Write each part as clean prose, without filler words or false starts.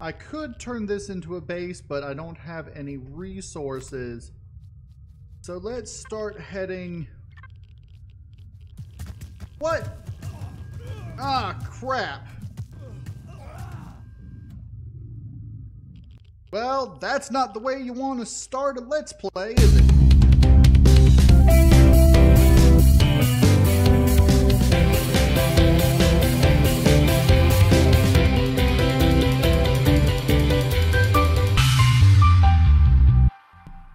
I could turn this into a base, but I don't have any resources. So let's start heading... What? Ah, crap. Well, that's not the way you want to start a Let's Play, is it?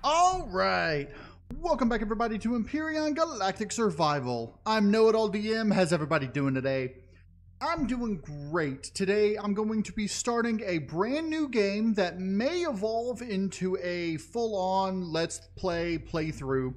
Alright, welcome back everybody to Empyrion Galactic Survival. I'm KnowItAllDM. How's everybody doing today? I'm doing great. Today I'm going to be starting a brand new game that may evolve into a full-on Let's Play playthrough.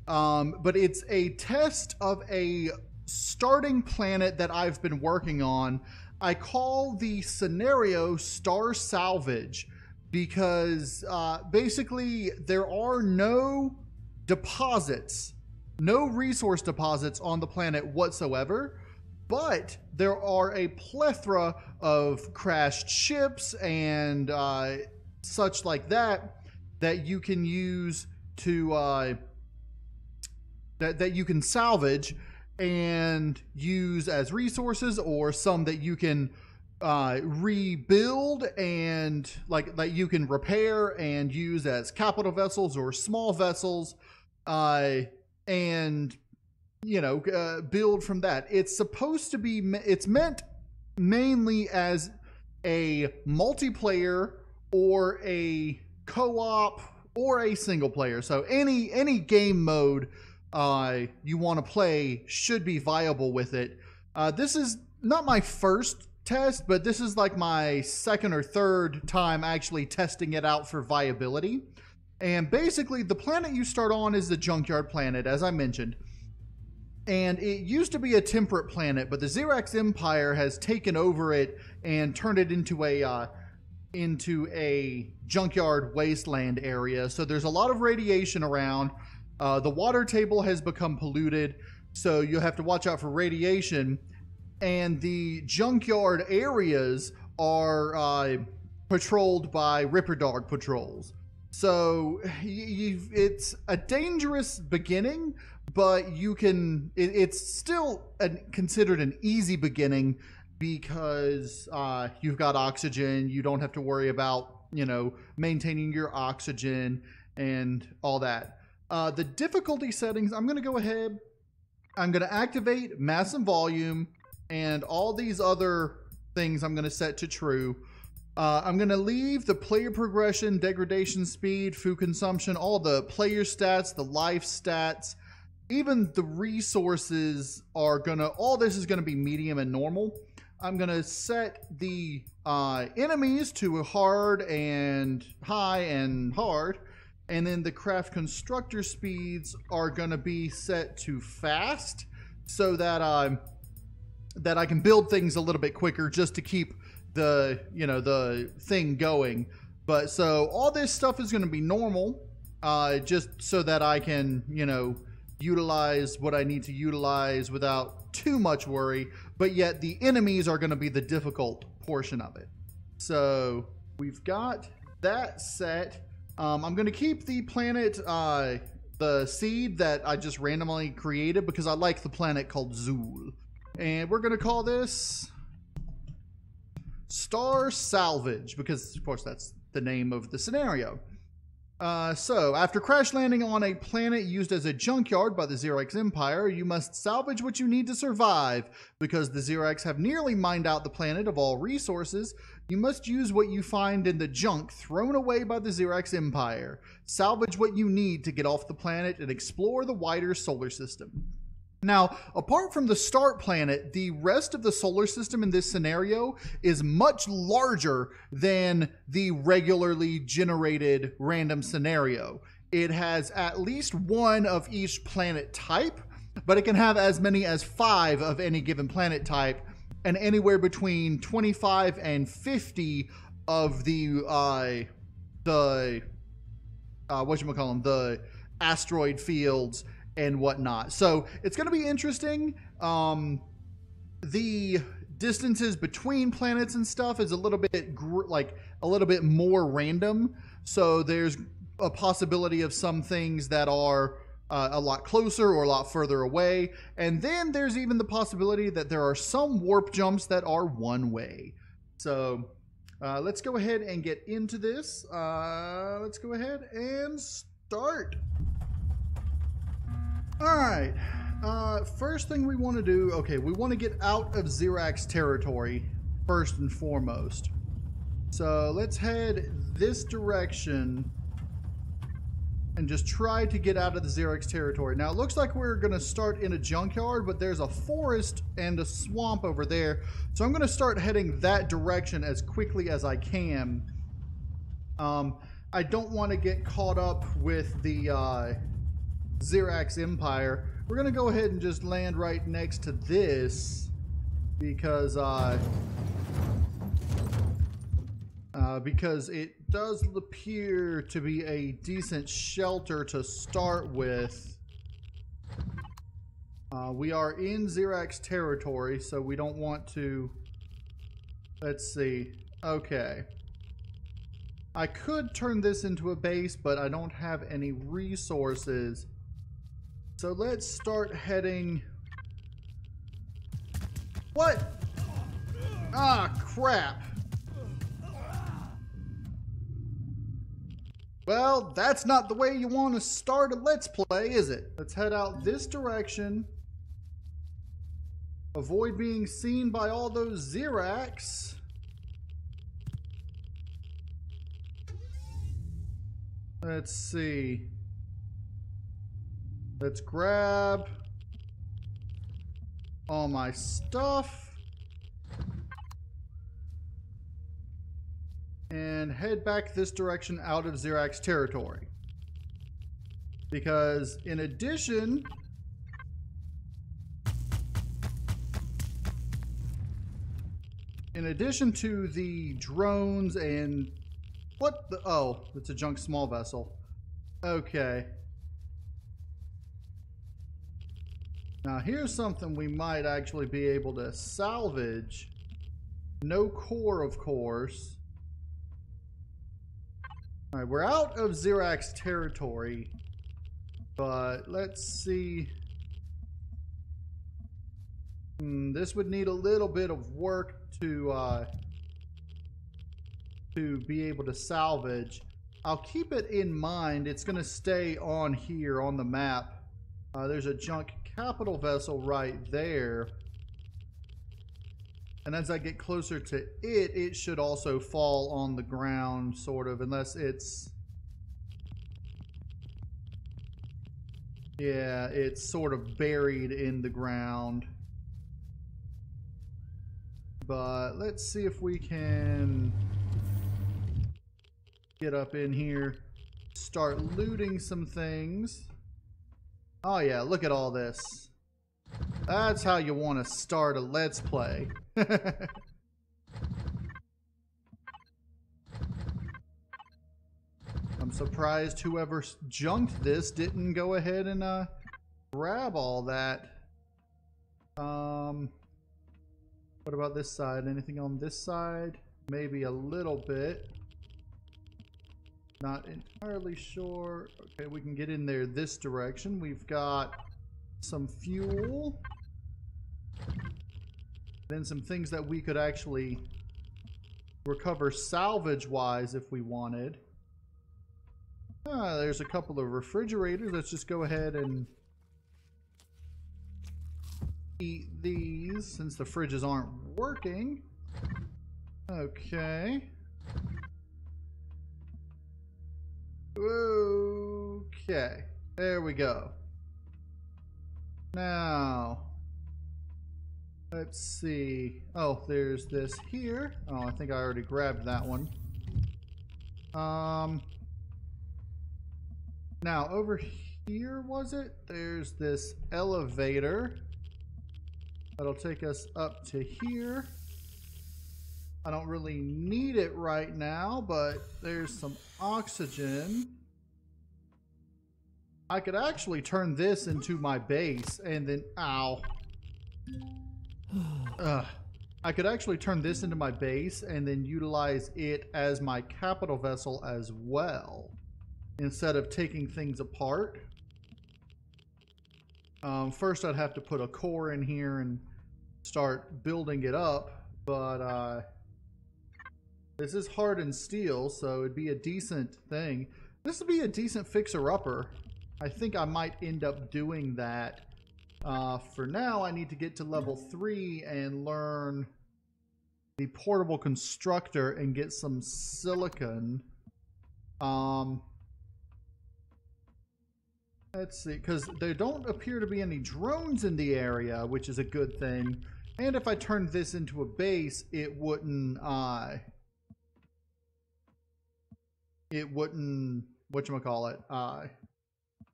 But it's a test of a starting planet that I've been working on. I call the scenario Star Salvage, because basically there are no deposits, no resource deposits on the planet whatsoever, but there are a plethora of crashed ships and such like that that you can use to that you can salvage and use as resources, or some that you can rebuild and like you can repair and use as capital vessels or small vessels, and you know, build from that. It's supposed to be, it's meant mainly as a multiplayer or a co-op or a single player. So any game mode you want to play should be viable with it. This is not my first test, but this is like my second or third time actually testing it out for viability. And basically the planet you start on is the Junkyard planet, as I mentioned. And it used to be a temperate planet, but the Xerax Empire has taken over it and turned it into a junkyard wasteland area. So there's a lot of radiation around. The water table has become polluted, so you have to watch out for radiation. And the junkyard areas are patrolled by Ripper Dog patrols. So it's a dangerous beginning, but you can, it's still considered an easy beginning because you've got oxygen. You don't have to worry about, you know, maintaining your oxygen and all that. The difficulty settings, I'm going to go ahead, I'm going to activate mass and volume, and all these other things I'm going to set to true. I'm going to leave the player progression, degradation speed, food consumption, all the player stats, the life stats, even the resources are going to, all this is going to be medium and normal. I'm going to set the enemies to hard and high and hard. And then the craft constructor speeds are going to be set to fast, so that that I can build things a little bit quicker just to keep the, you know, the thing going. But so all this stuff is going to be normal, just so that I can, you know, utilize what I need to utilize without too much worry. But yet the enemies are going to be the difficult portion of it. So we've got that set. I'm going to keep the planet, the seed that I just randomly created, because I like the planet called Zool. And we're going to call this Star Salvage, because of course that's the name of the scenario. So after crash landing on a planet used as a junkyard by the Xerax Empire, you must salvage what you need to survive. Because the Xerax have nearly mined out the planet of all resources, you must use what you find in the junk thrown away by the Xerax Empire. Salvage what you need to get off the planet and explore the wider solar system. Now, apart from the start planet, the rest of the solar system in this scenario is much larger than the regularly generated random scenario. It has at least one of each planet type, but it can have as many as 5 of any given planet type, and anywhere between 25 and 50 of the the asteroid fields and whatnot. So it's going to be interesting. The distances between planets and stuff is a little bit like a little bit more random. So there's a possibility of some things that are a lot closer or a lot further away. And then there's even the possibility that there are some warp jumps that are one way. So let's go ahead and get into this. Let's go ahead and start. All right. First thing we want to do, okay, we want to get out of Xerax territory first and foremost. So let's head this direction and just try to get out of the Xerax territory. Now it looks like we're going to start in a junkyard, but there's a forest and a swamp over there. So I'm going to start heading that direction as quickly as I can. I don't want to get caught up with the Xerax Empire. We're going to go ahead and just land right next to this because it does appear to be a decent shelter to start with. We are in Xerax territory, so we don't want to... Let's see. Okay. I could turn this into a base, but I don't have any resources. So let's start heading... What? Ah, crap. Well, that's not the way you want to start a Let's Play, is it? Let's head out this direction. Avoid being seen by all those Xerax. Let's see. Let's grab all my stuff. And head back this direction out of Xerax territory. Because in addition to the drones and what the, oh, it's a junk small vessel. Okay. Now here's something we might actually be able to salvage. No core, of course. All right, we're out of Xerax territory, but let's see. This would need a little bit of work to be able to salvage. I'll keep it in mind. It's going to stay on here on the map. There's a junk capital vessel right there. And as I get closer to it, it should also fall on the ground, sort of, unless it's... Yeah, it's sort of buried in the ground. But let's see if we can get up in here, start looting some things. Oh yeah, look at all this. That's how you want to start a Let's Play. I'm surprised whoever junked this didn't go ahead and grab all that. What about this side? Anything on this side? Maybe a little bit. Not entirely sure. Okay, we can get in there this direction. We've got some fuel. Then some things that we could actually recover salvage-wise if we wanted. There's a couple of refrigerators. Let's just go ahead and eat these since the fridges aren't working. Okay. Okay. There we go. Now, let's see. Oh, there's this here. Oh, I think I already grabbed that one. Now, over here, was it? There's this elevator that'll take us up to here. I don't really need it right now, but there's some oxygen. I could actually turn this into my base and then, ow. Ugh. I could actually turn this into my base and then utilize it as my capital vessel as well, instead of taking things apart. First, I'd have to put a core in here and start building it up, but this is hardened steel, so it'd be a decent thing. This would be a decent fixer-upper. I think I might end up doing that. For now, I need to get to level 3 and learn the portable constructor and get some silicon. Let's see, because there don't appear to be any drones in the area, which is a good thing. And if I turned this into a base, it wouldn't, whatchamacallit,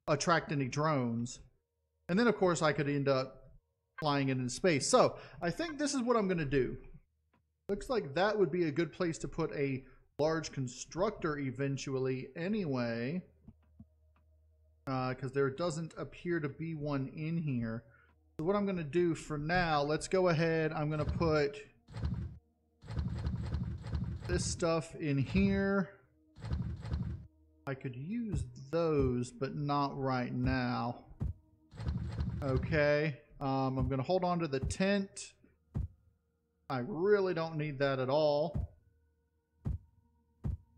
attract any drones. And then, of course, I could end up flying it into space. So, I think this is what I'm going to do. Looks like that would be a good place to put a large constructor eventually anyway. Because there doesn't appear to be one in here. So what I'm going to do for now, let's go ahead. I'm going to put this stuff in here. I could use those, but not right now. Okay. I'm going to hold on to the tent. I really don't need that at all.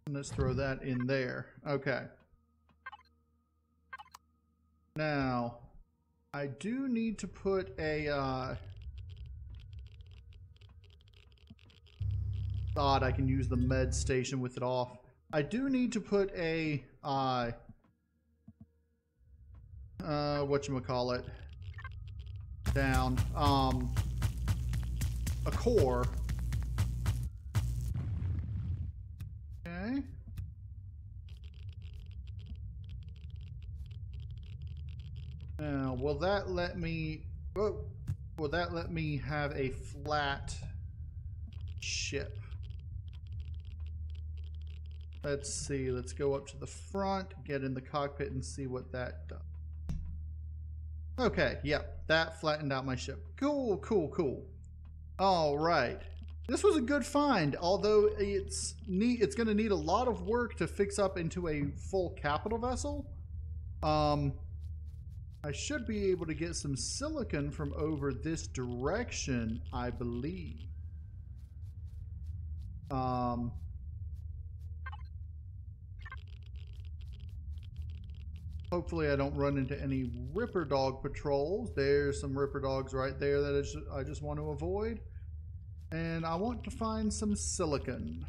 Let's throw that in there. Okay. Now, I do need to put a, thought I can use the med station with it off. I do need to put a, whatchamacallit, down, a core. Okay. Now, will that let me have a flat ship? Let's see. Let's go up to the front, get in the cockpit, and see what that does. Okay, yep, that flattened out my ship. Cool, cool, cool. All right. This was a good find, although it's going to need a lot of work to fix up into a full capital vessel. I should be able to get some silicon from over this direction, I believe. Hopefully I don't run into any Ripper Dog patrols. There's some Ripper Dogs right there that I just want to avoid. And I want to find some silicon.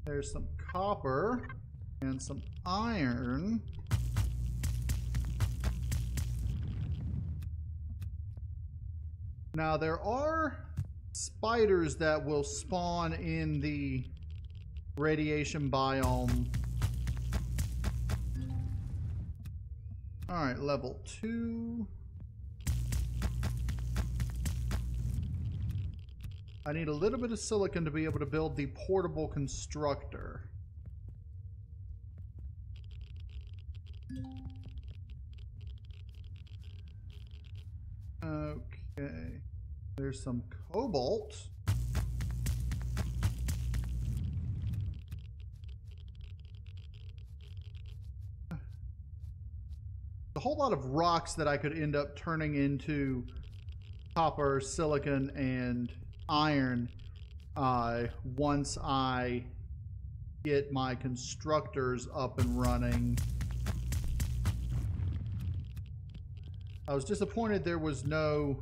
There's some copper and some iron. Now there are spiders that will spawn in the radiation biome. Alright, level 2. I need a little bit of silicon to be able to build the portable constructor. Okay. There's some cobalt. A whole lot of rocks that I could end up turning into copper, silicon, and iron once I get my constructors up and running. I was disappointed there was no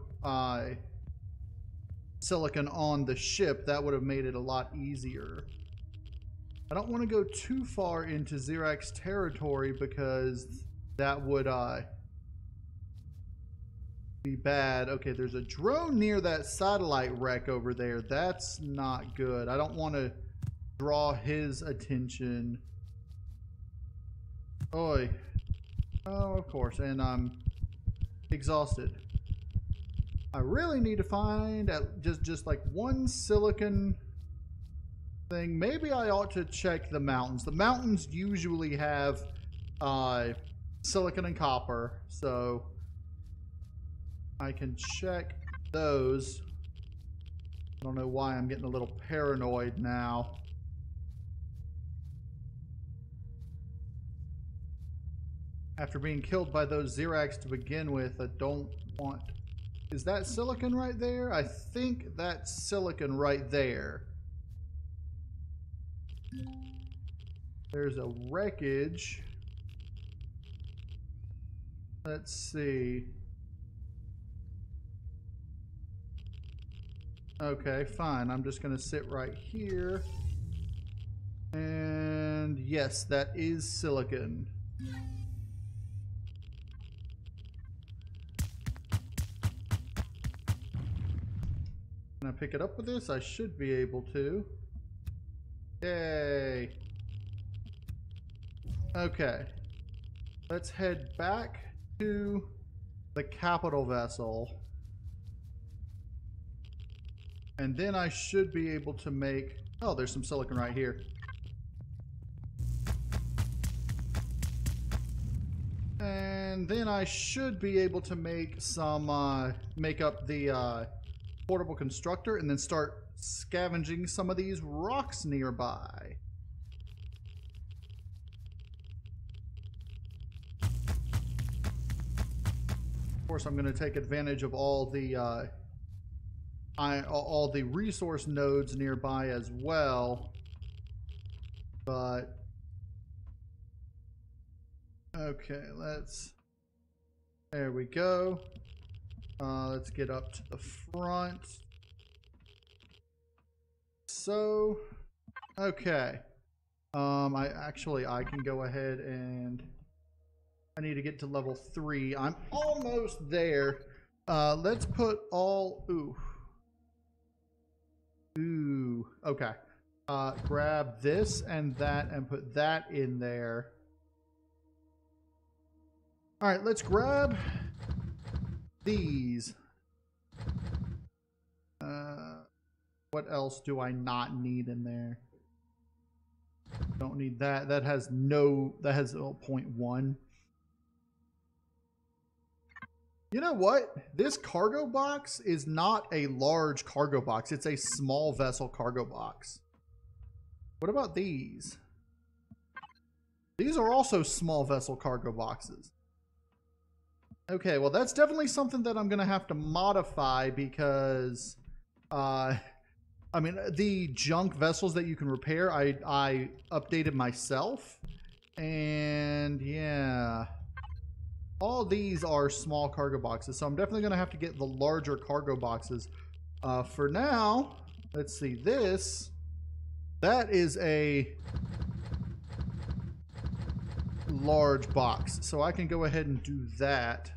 silicon on the ship. That would have made it a lot easier. I don't want to go too far into Xerax territory because that would be bad. Okay, there's a drone near that satellite wreck over there. That's not good. I don't want to draw his attention. Oi. Oh, of course. And I'm exhausted. I really need to find just like one silicon thing. Maybe I ought to check the mountains. The mountains usually have silicon and copper, so I can check those. I don't know why I'm getting a little paranoid now. After being killed by those Xerax to begin with, I don't want... Is that silicon right there? I think that's silicon right there. There's a wreckage. Let's see. Okay, fine. I'm just going to sit right here. And yes, that is silicon. Can I pick it up with this? I should be able to. Yay. Okay. Let's head back to the capital vessel. And then I should be able to make... Oh, there's some silicon right here. And then I should be able to make some... make up the portable constructor and then start scavenging some of these rocks nearby. Of course, I'm going to take advantage of all the resource nodes nearby as well. But okay, there we go. Let's get up to the front. So, okay. I can go ahead and I need to get to level 3. I'm almost there. Let's put all... Ooh. Okay. Grab this and that and put that in there. All right, let's grab these. What else do I not need in there? Don't need that. That has 0.1. You know what? This cargo box is not a large cargo box. It's a small vessel cargo box. What about these? These are also small vessel cargo boxes. Okay, well that's definitely something that I'm going to have to modify because, I mean, the junk vessels that you can repair, I updated myself. And yeah, all these are small cargo boxes. So I'm definitely going to have to get the larger cargo boxes. For now, let's see this. That is a large box. So I can go ahead and do that.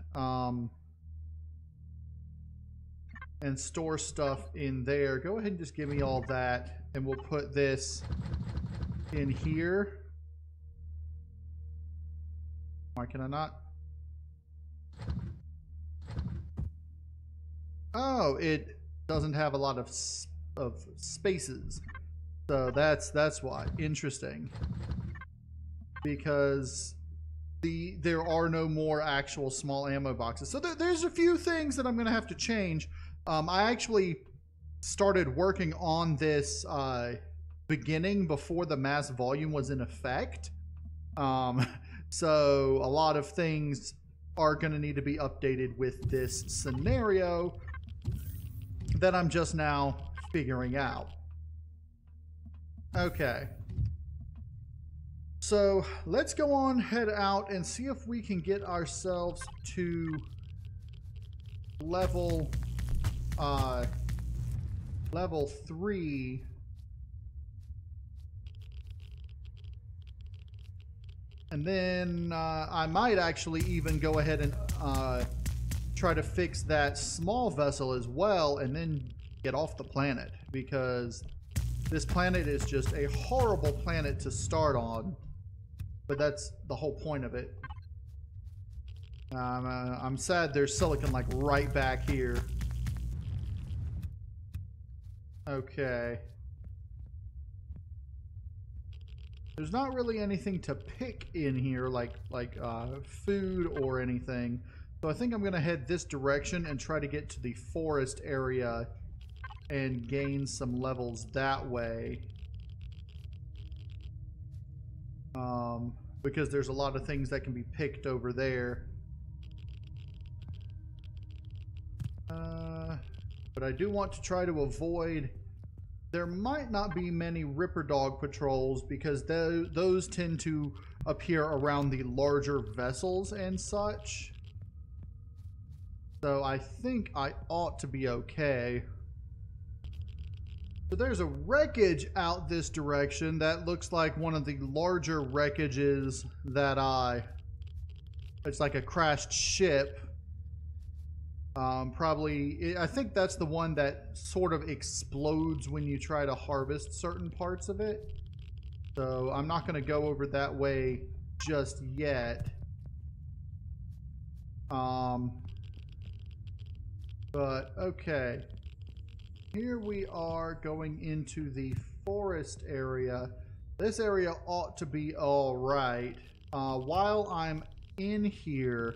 And store stuff in there. Go ahead and just give me all that. And we'll put this in here. Why can I not? Oh, it doesn't have a lot of spaces. So that's why. Interesting. Because there are no more actual small ammo boxes. So there's a few things that I'm going to have to change. I actually started working on this beginning before the mass volume was in effect. So a lot of things are going to need to be updated with this scenario that I'm just now figuring out. Okay. So let's go on, head out, and see if we can get ourselves to level 3. And then I might actually even go ahead and try to fix that small vessel as well and then get off the planet, because this planet is just a horrible planet to start on. But that's the whole point of it. I'm sad there's silicon like right back here. Okay. There's not really anything to pick in here, like food or anything. So I think I'm going to head this direction and try to get to the forest area and gain some levels that way. Because there's a lot of things that can be picked over there. But I do want to try to avoid... There might not be many Ripper Dog patrols because those tend to appear around the larger vessels and such. So I think I ought to be okay. So there's a wreckage out this direction that looks like one of the larger wreckages that it's like a crashed ship. Probably, I think that's the one that sort of explodes when you try to harvest certain parts of it. So I'm not going to go over that way just yet. But okay. Here we are going into the forest area. This area ought to be all right. While I'm in here,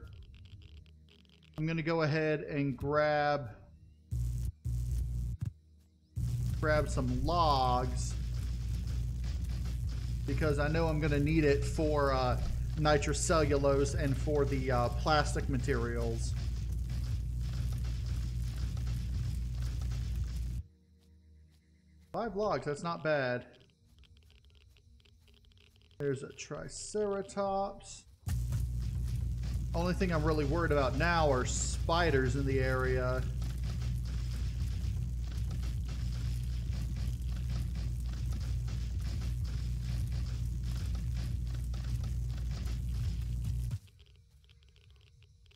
I'm going to go ahead and grab some logs because I know I'm going to need it for nitrocellulose and for the plastic materials. Five logs, that's not bad. There's a Triceratops. Only thing I'm really worried about now are spiders in the area.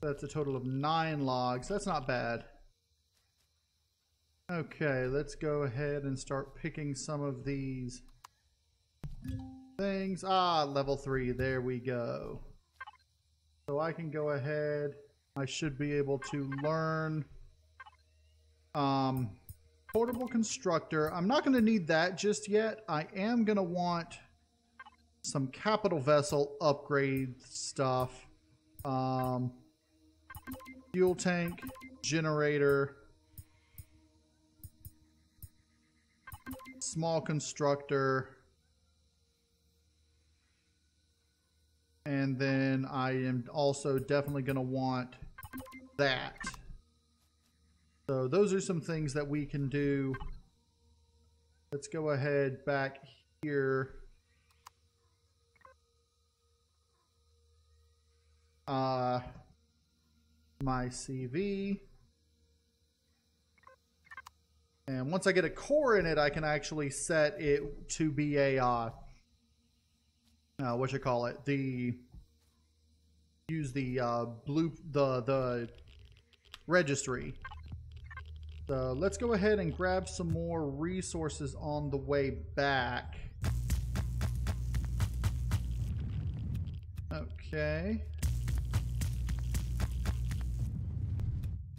That's a total of 9 logs. That's not bad. Okay, let's go ahead and start picking some of these things. Level 3. There we go. So I can go ahead. I should be able to learn portable constructor. I'm not going to need that just yet. I am going to want some capital vessel upgrade stuff. Fuel tank, generator, small constructor, and then I am also definitely going to want that. So those are some things that we can do. Let's go ahead back here. My CV. And once I get a core in it, I can actually set it to be a use the the registry. So let's go ahead and grab some more resources on the way back. Okay.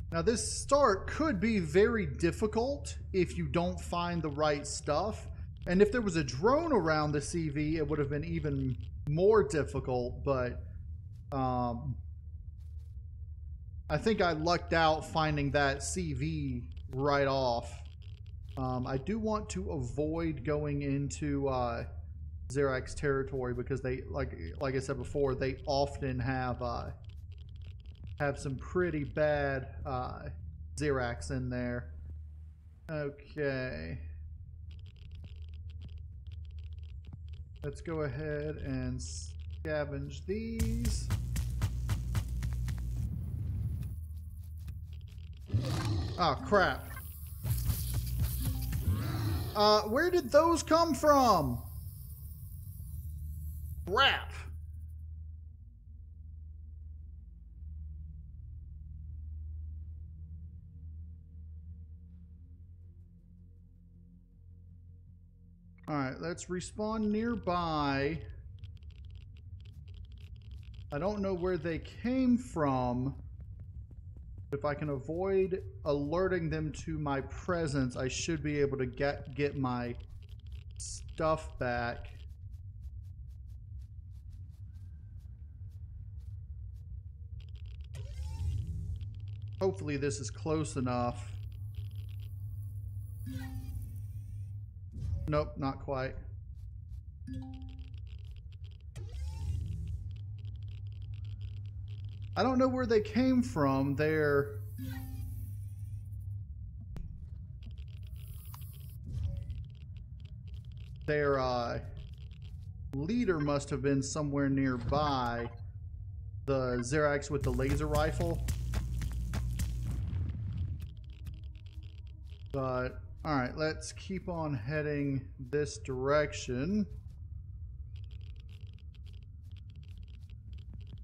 Now this start could be very difficult if you don't find the right stuff. And if there was a drone around the CV, it would have been even more difficult, but I think I lucked out finding that CV right off. I do want to avoid going into Xerax territory because they, like I said before, they often have some pretty bad Xerax in there. Okay. Let's go ahead and scavenge these. Oh, crap. Where did those come from? Crap. Alright, let's respawn nearby. I don't know where they came from. If I can avoid alerting them to my presence, I should be able to get my stuff back. Hopefully this is close enough. Nope, not quite. I don't know where they came from. Their leader must have been somewhere nearby. The Xerax with the laser rifle. But, alright, let's keep on heading this direction.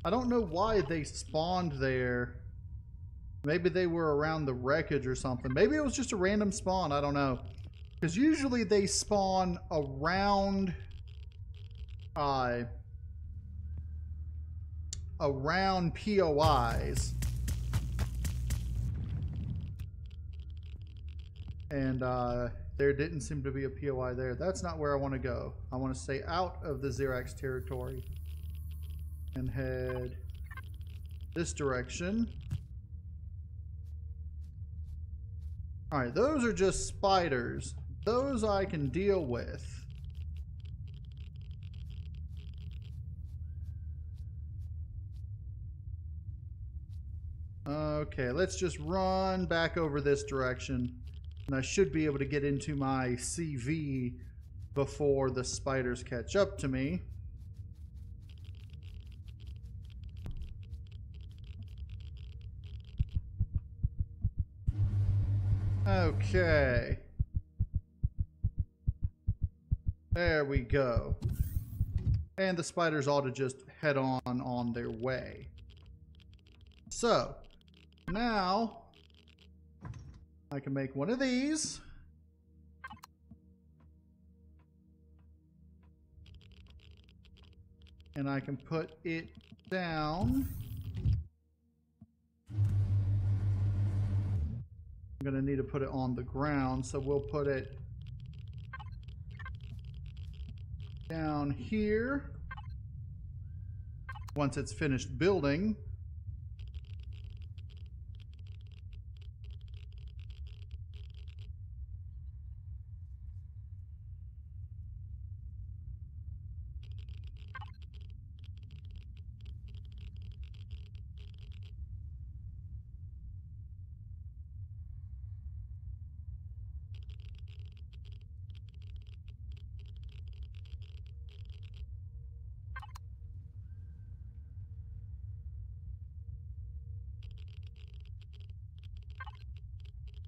I don't know why they spawned there. Maybe they were around the wreckage or something. Maybe it was just a random spawn. I don't know. Because usually they spawn around POIs. And there didn't seem to be a POI there. That's not where I want to go. I want to stay out of the Xerax territory and head this direction. Alright, those are just spiders. Those I can deal with. Okay, let's just run back over this direction. And I should be able to get into my CV before the spiders catch up to me. Okay. There we go. And the spiders ought to just head on their way. So, now I can make one of these. And I can put it down. I'm going to need to put it on the ground, so we'll put it down here once it's finished building.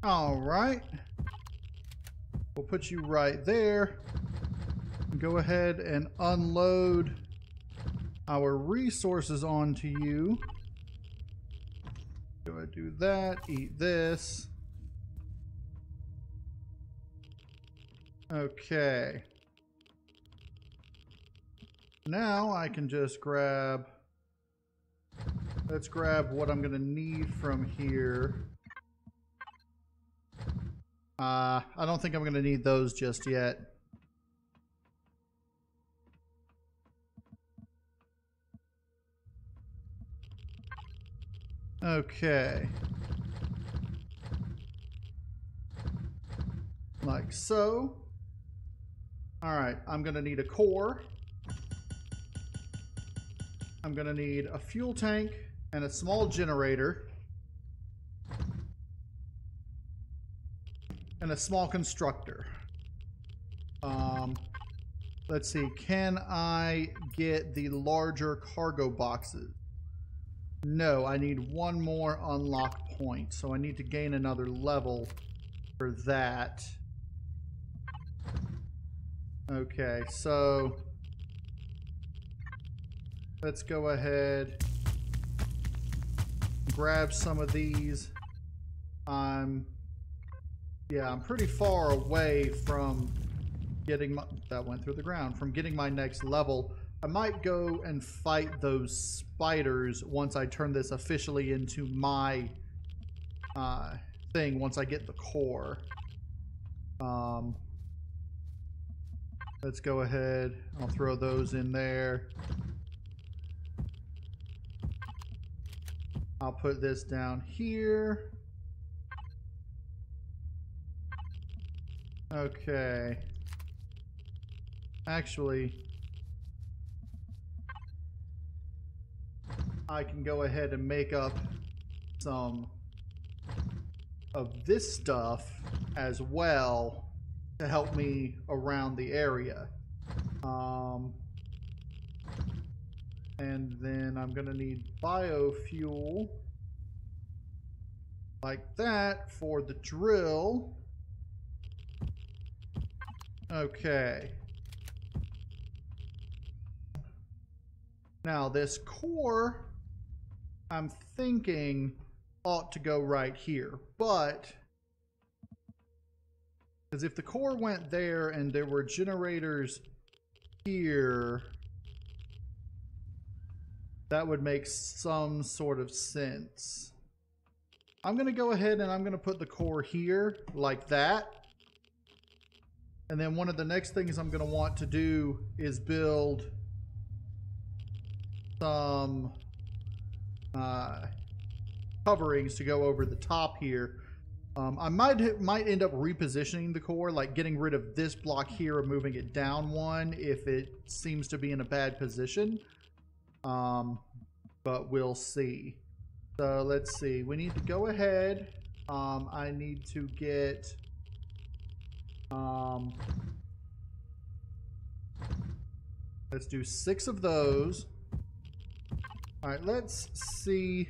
All right. We'll put you right there. Go ahead and unload our resources onto you. Go ahead, do that. Eat this. Okay. Now I can just grab... Let's grab what I'm going to need from here. I don't think I'm going to need those just yet. Okay. Like so. Alright, I'm going to need a core. I'm going to need a fuel tank and a small generator. And a small constructor. Let's see, can I get the larger cargo boxes? No, I need one more unlock point, so I need to gain another level for that. Okay, so let's go ahead, grab some of these. Yeah, I'm pretty far away from getting my... That went through the ground. From getting my next level. I might go and fight those spiders once I turn this officially into my thing, once I get the core. Let's go ahead. I'll throw those in there. I'll put this down here. Okay. Actually, I can go ahead and make up some of this stuff as well to help me around the area. And then I'm gonna need biofuel like that for the drill. Okay. Now this core, I'm thinking ought to go right here, but because if the core went there and there were generators here, that would make some sort of sense. I'm going to go ahead and I'm going to put the core here like that. And then one of the next things I'm going to want to do is build some coverings to go over the top here. I might end up repositioning the core, like getting rid of this block here and moving it down one if it seems to be in a bad position. But we'll see. So let's see. We need to go ahead. I need to get let's do 6 of those. All right, let's see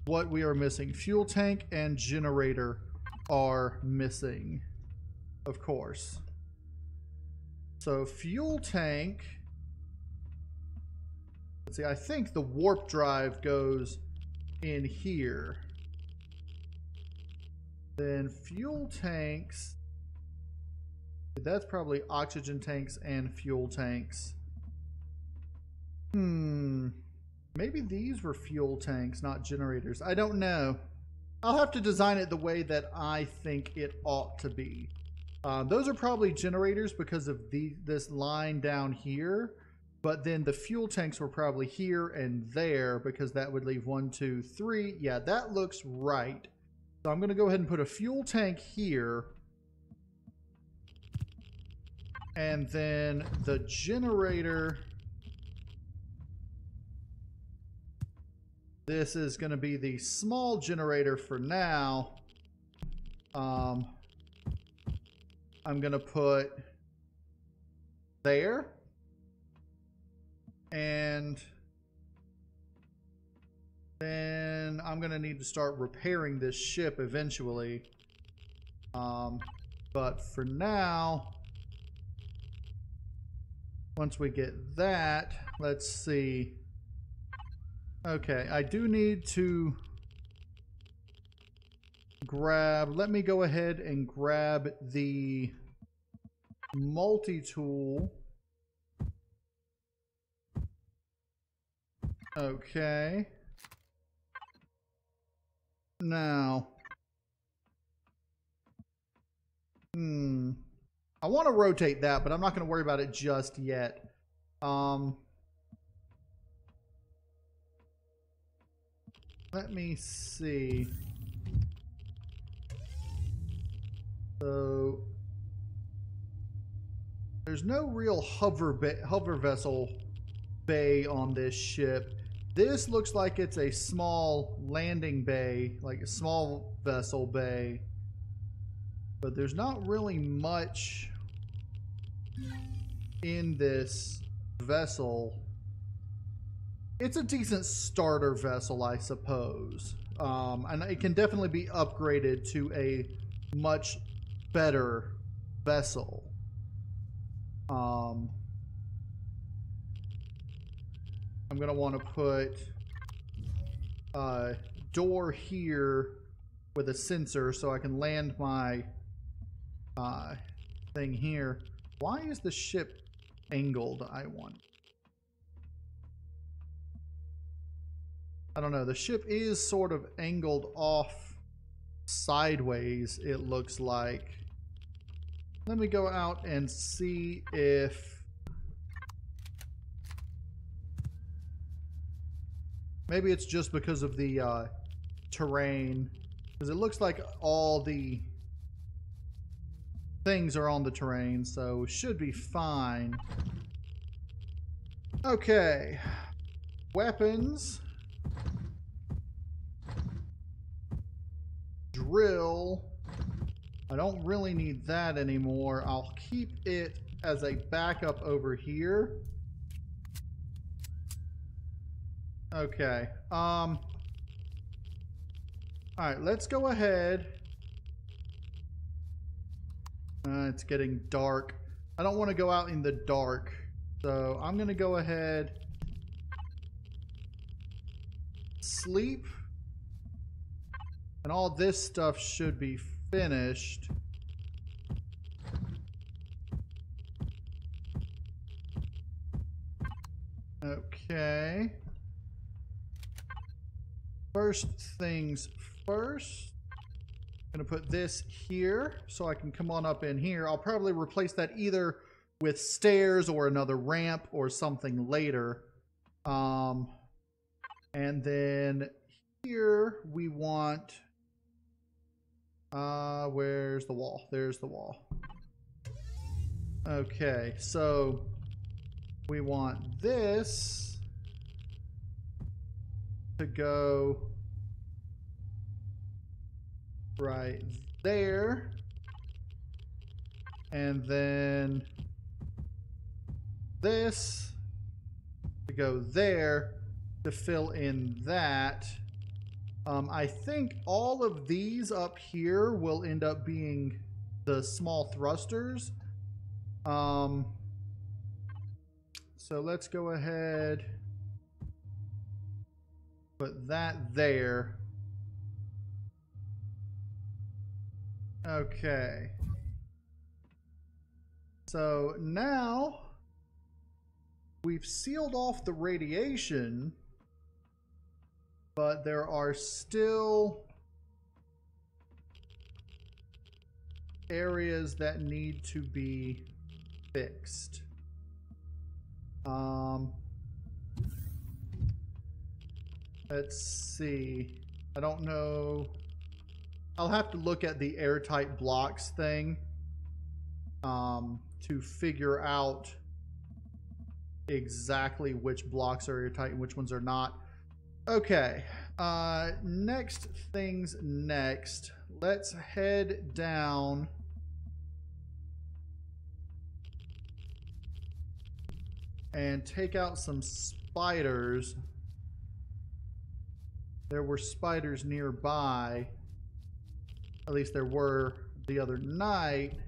what we are missing. Fuel tank and generator are missing, of course. So fuel tank, let's see, I think the warp drive goes in here. Then fuel tanks, that's probably oxygen tanks and fuel tanks. Maybe these were fuel tanks, not generators. I don't know. I'll have to design it the way that I think it ought to be. Those are probably generators because of this line down here. But then the fuel tanks were probably here and there because that would leave 1, 2, 3. Yeah, that looks right. So I'm going to go ahead and put a fuel tank here. And then the generator. This is going to be the small generator for now. I'm going to put there. And then I'm going to need to start repairing this ship eventually. But for now, once we get that, let's see. Okay, I do need to grab, let me go ahead and grab the multi-tool. Okay. Now, I want to rotate that, but I'm not going to worry about it just yet. Let me see. So there's no real hover vessel bay on this ship. This looks like it's a small landing bay, like a small vessel bay. But there's not really much in this vessel. It's a decent starter vessel, I suppose. And it can definitely be upgraded to a much better vessel. I'm going to want to put a door here with a sensor so I can land my thing here. Why is the ship angled, I want? I don't know. The ship is sort of angled off sideways, it looks like. Let me go out and see if... Maybe it's just because of the terrain. Because it looks like all the things are on the terrain, so should be fine. Okay. Weapons. Drill. I don't really need that anymore. I'll keep it as a backup over here. Okay. All right, let's go ahead. It's getting dark. I don't want to go out in the dark. So I'm going to go ahead. Sleep. And all this stuff should be finished. Okay. First things first. I'm going to put this here so I can come on up in here. I'll probably replace that either with stairs or another ramp or something later. And then here we want... where's the wall? There's the wall. Okay, so we want this to go right there, and then this to go there to fill in that. I think all of these up here will end up being the small thrusters. So let's go ahead, put that there. Okay. So now we've sealed off the radiation, but there are still areas that need to be fixed. Let's see. I don't know. I'll have to look at the airtight blocks thing to figure out exactly which blocks are airtight and which ones are not. Okay, next things next. Let's head down and take out some spiders. There were spiders nearby. At least there were the other night.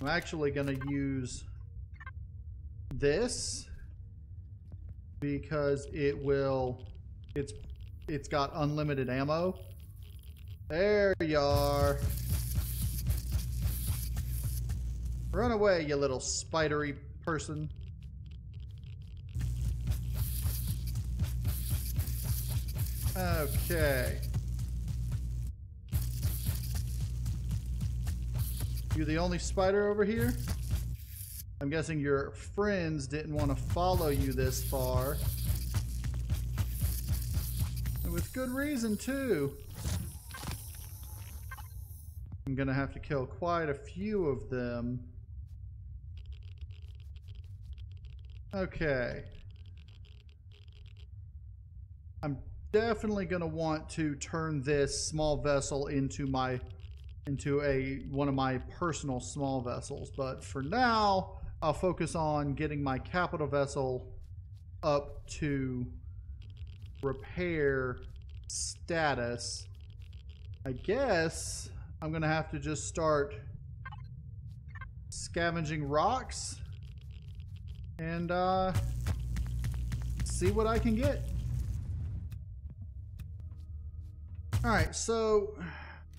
I'm actually going to use this because it's got unlimited ammo. There you are. Run away, you little spidery person. Okay. You the only spider over here? I'm guessing your friends didn't want to follow you this far. And with good reason, too. I'm gonna have to kill quite a few of them. Okay. I'm definitely gonna want to turn this small vessel into one of my personal small vessels, but for now I'll focus on getting my capital vessel up to repair status. I guess I'm gonna have to just start scavenging rocks and see what I can get. Alright, so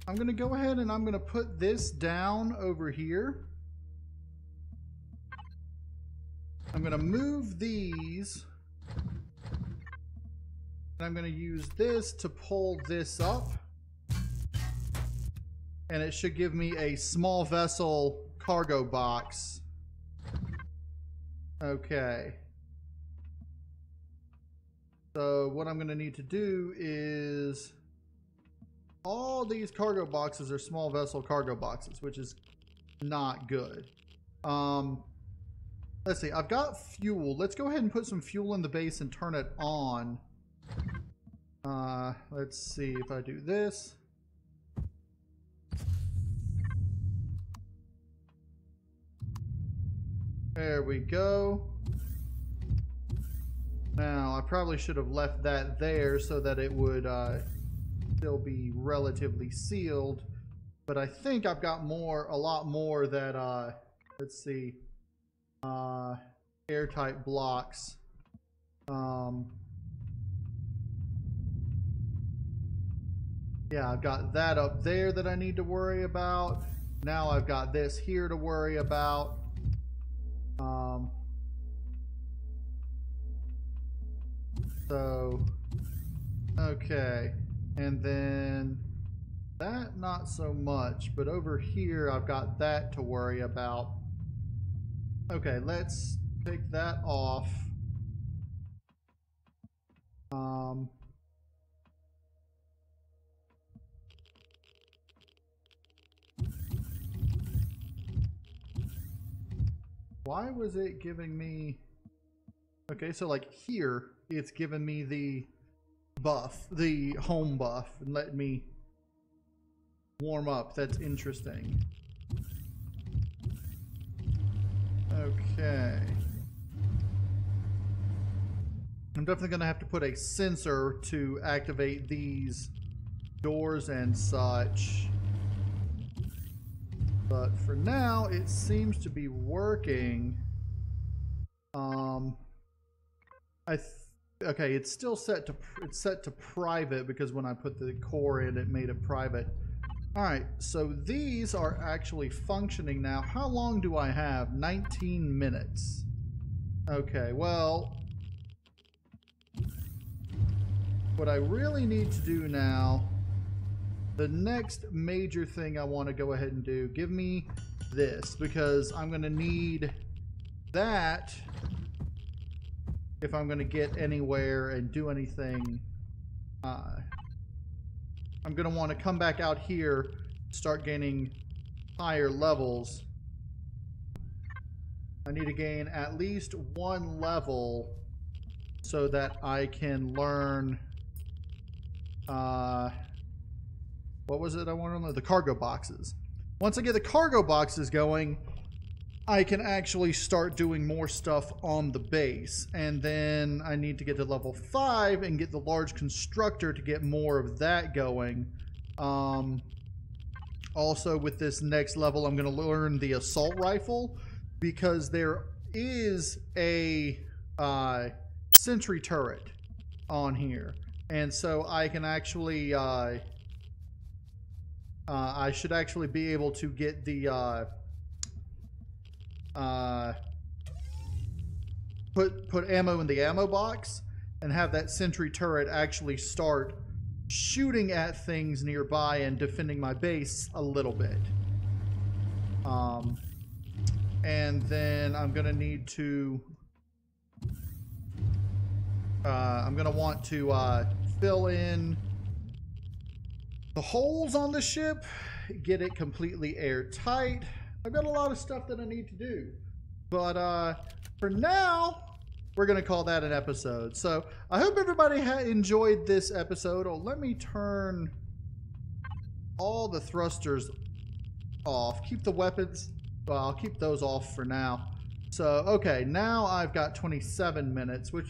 I'm gonna go ahead and I'm gonna put this down over here. I'm gonna move these, and I'm gonna use this to pull this up, and it should give me a small vessel cargo box. Okay. So what I'm going to need to do is all these cargo boxes are small vessel cargo boxes, which is not good. Let's see. I've got fuel. Let's go ahead and put some fuel in the base and turn it on. Let's see if I do this. There we go. Now, I probably should have left that there so that it would still be relatively sealed. But I think I've got a lot more that, let's see, airtight blocks. Yeah, I've got that up there that I need to worry about. Now I've got this here to worry about. So, okay. And then that, not so much. But over here, I've got that to worry about. Okay, let's take that off. Why was it giving me... Okay, so like here, it's giving me the buff, the home buff, and letting me warm up. That's interesting. Okay. I'm definitely going to have to put a sensor to activate these doors and such. But for now, it seems to be working. Okay, it's still set to private because when I put the core in, it made it private. All right, so these are actually functioning now. How long do I have? 19 minutes. Okay, well, what I really need to do now, the next major thing I want to go ahead and do, give me this, because I'm going to need that if I'm going to get anywhere and do anything. I'm going to want to come back out here, start gaining higher levels. I need to gain at least one level so that I can learn, what was it I wanted to learn? The cargo boxes. Once I get the cargo boxes going, I can actually start doing more stuff on the base. And then I need to get to level 5 and get the large constructor to get more of that going. Also, with this next level, I'm going to learn the assault rifle, because there is a sentry turret on here. And so I can actually, I should actually be able to get the, put ammo in the ammo box and have that sentry turret actually start shooting at things nearby and defending my base a little bit. And then I'm gonna need to I'm gonna want to fill in the holes on the ship, get it completely airtight. I've got a lot of stuff that I need to do, but for now, we're going to call that an episode. So I hope everybody enjoyed this episode. Oh, let me turn all the thrusters off. Keep the weapons. Well, I'll keep those off for now. So, okay, now I've got 27 minutes, which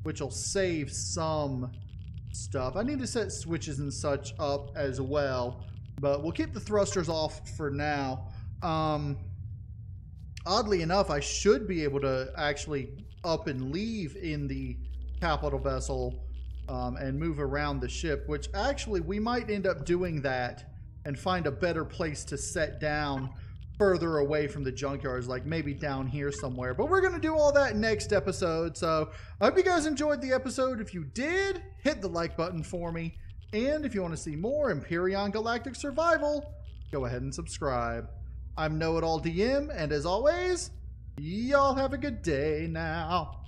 will save some stuff. I need to set switches and such up as well, but we'll keep the thrusters off for now. Oddly enough, I should be able to actually up and leave in the capital vessel and move around the ship, which actually we might end up doing that and find a better place to set down further away from the junkyards, like maybe down here somewhere. But we're going to do all that next episode. So I hope you guys enjoyed the episode. If you did, hit the like button for me. And if you want to see more Empyrion Galactic Survival, go ahead and subscribe. I'm KnowItAllDM, and as always, y'all have a good day now.